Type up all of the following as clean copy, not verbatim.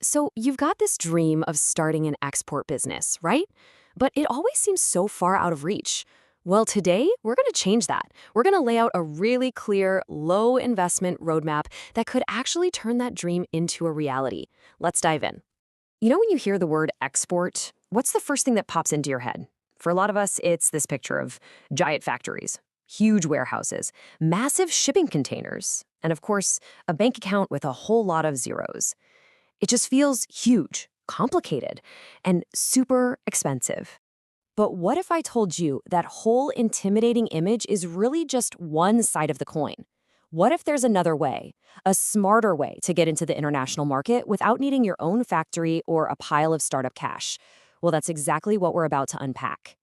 So you've got this dream of starting an export business, right? But it always seems so far out of reach. Well, today we're going to change that. We're going to lay out a really clear, low investment roadmap that could actually turn that dream into a reality. Let's dive in. When you hear the word export, what's the first thing that pops into your head? For a lot of us, it's this picture of giant factories, huge warehouses, massive shipping containers, and of course, a bank account with a whole lot of zeros. It just feels huge, complicated, and super expensive. But what if I told you that whole intimidating image is really just one side of the coin? What if there's another way, a smarter way to get into the international market without needing your own factory or a pile of startup cash? Well, that's exactly what we're about to unpack.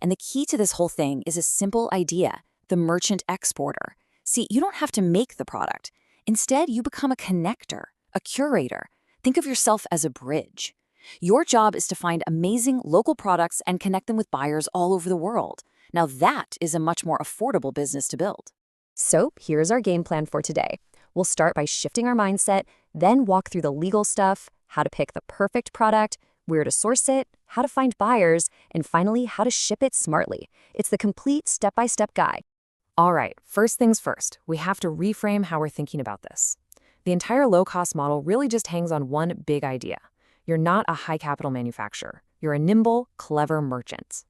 And the key to this whole thing is a simple idea: the merchant exporter. See, you don't have to make the product. Instead, you become a connector, a curator. Think of yourself as a bridge. Your job is to find amazing local products and connect them with buyers all over the world. Now, that is a much more affordable business to build. So, here's our game plan for today. We'll start by shifting our mindset, then walk through the legal stuff, how to pick the perfect product, where to source it, how to find buyers, and finally, how to ship it smartly. It's the complete step-by-step guide. All right, first things first, we have to reframe how we're thinking about this. The entire low-cost model really just hangs on one big idea. You're not a high-capital manufacturer. You're a nimble, clever merchant.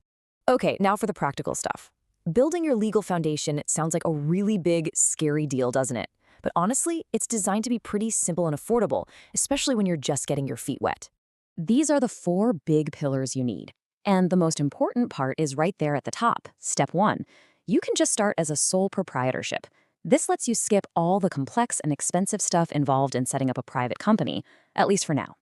Okay, now for the practical stuff. Building your legal foundation sounds like a really big, scary deal, doesn't it? But honestly, it's designed to be pretty simple and affordable, especially when you're just getting your feet wet. These are the four big pillars you need. And the most important part is right there at the top, step one. You can just start as a sole proprietorship. This lets you skip all the complex and expensive stuff involved in setting up a private company, at least for now.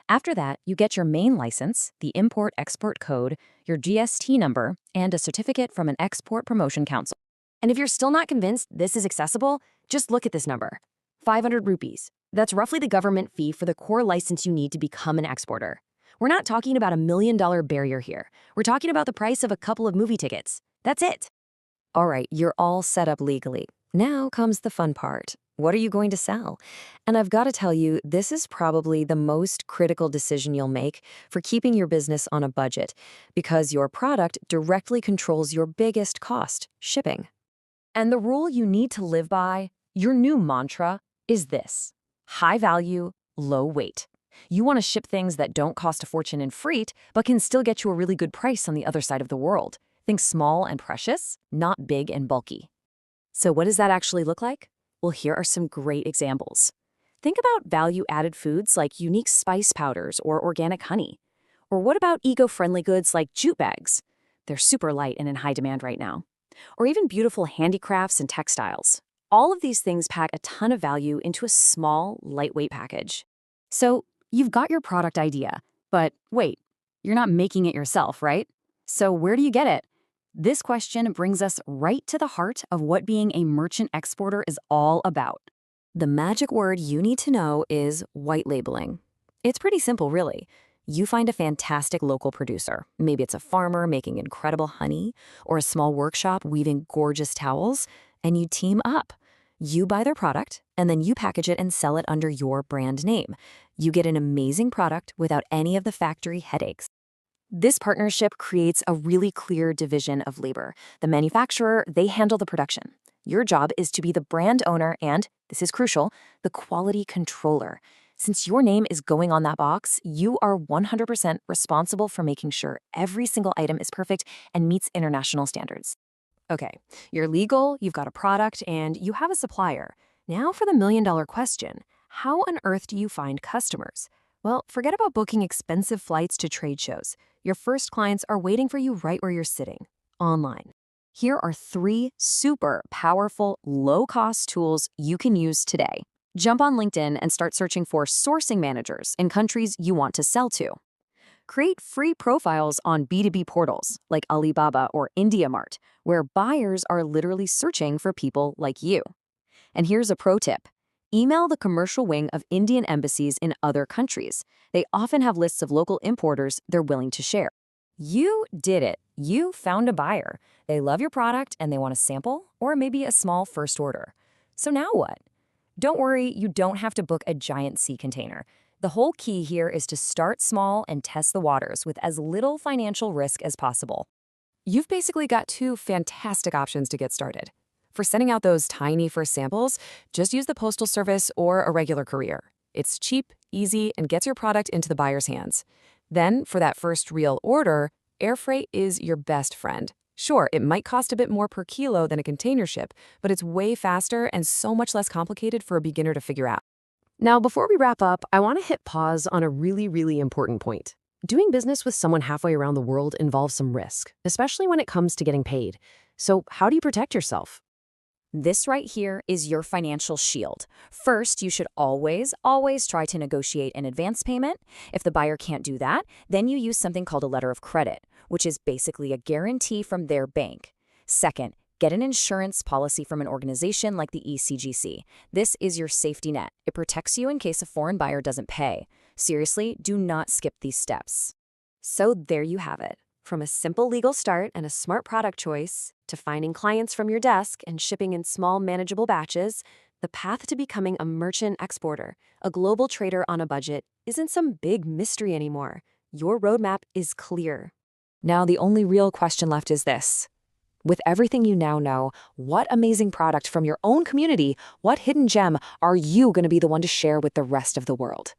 After that, you get your main license, the Import-Export Code, your GST number, and a certificate from an Export Promotion Council. And if you're still not convinced this is accessible, just look at this number: 500 rupees. That's roughly the government fee for the core license you need to become an exporter. We're not talking about $1 million barrier here. We're talking about the price of a couple of movie tickets. That's it. All right, you're all set up legally. Now comes the fun part. What are you going to sell? And I've got to tell you, this is probably the most critical decision you'll make for keeping your business on a budget, because your product directly controls your biggest cost: shipping. And the rule you need to live by, your new mantra, is this: high value, low weight. You want to ship things that don't cost a fortune in freight, but can still get you a really good price on the other side of the world. Think small and precious, not big and bulky. So what does that actually look like? Well, here are some great examples. Think about value-added foods like unique spice powders or organic honey. Or what about eco-friendly goods like jute bags? They're super light and in high demand right now. Or even beautiful handicrafts and textiles. All of these things pack a ton of value into a small, lightweight package. So you've got your product idea, but wait, you're not making it yourself, right? So where do you get it? This question brings us right to the heart of what being a merchant exporter is all about. The magic word you need to know is white labeling. It's pretty simple, really. You find a fantastic local producer. Maybe it's a farmer making incredible honey, or a small workshop weaving gorgeous towels, and you team up. You buy their product, and then you package it and sell it under your brand name. You get an amazing product without any of the factory headaches. This partnership creates a really clear division of labor. The manufacturer, they handle the production. Your job is to be the brand owner and, this is crucial, the quality controller. Since your name is going on that box, you are 100% responsible for making sure every single item is perfect and meets international standards. Okay, you're legal, you've got a product, and you have a supplier. Now for the million-dollar question: how on earth do you find customers? Well, forget about booking expensive flights to trade shows. Your first clients are waiting for you right where you're sitting, online. Here are 3 super powerful, low-cost tools you can use today. Jump on LinkedIn and start searching for sourcing managers in countries you want to sell to. Create free profiles on B2B portals like Alibaba or IndiaMart, where buyers are literally searching for people like you. And here's a pro tip: email the commercial wing of Indian embassies in other countries. They often have lists of local importers they're willing to share. You did it. You found a buyer. They love your product and they want a sample or maybe a small first order. So now what? Don't worry, you don't have to book a giant sea container. The whole key here is to start small and test the waters with as little financial risk as possible. You've basically got two fantastic options to get started. For sending out those tiny first samples, just use the Postal Service or a regular courier. It's cheap, easy, and gets your product into the buyer's hands. Then, for that first real order, air freight is your best friend. Sure, it might cost a bit more per kilo than a container ship, but it's way faster and so much less complicated for a beginner to figure out. Now, before we wrap up, I want to hit pause on a really important point. Doing business with someone halfway around the world involves some risk, especially when it comes to getting paid. So, how do you protect yourself? This right here is your financial shield. First, you should always try to negotiate an advance payment. If the buyer can't do that, then you use something called a letter of credit, which is basically a guarantee from their bank. Second, get an insurance policy from an organization like the ECGC. This is your safety net. It protects you in case a foreign buyer doesn't pay. Seriously, do not skip these steps. So there you have it. From a simple legal start and a smart product choice, to finding clients from your desk and shipping in small, manageable batches, the path to becoming a merchant exporter, a global trader on a budget, isn't some big mystery anymore. Your roadmap is clear. Now the only real question left is this. With everything you now know, what amazing product from your own community, what hidden gem are you going to be the one to share with the rest of the world?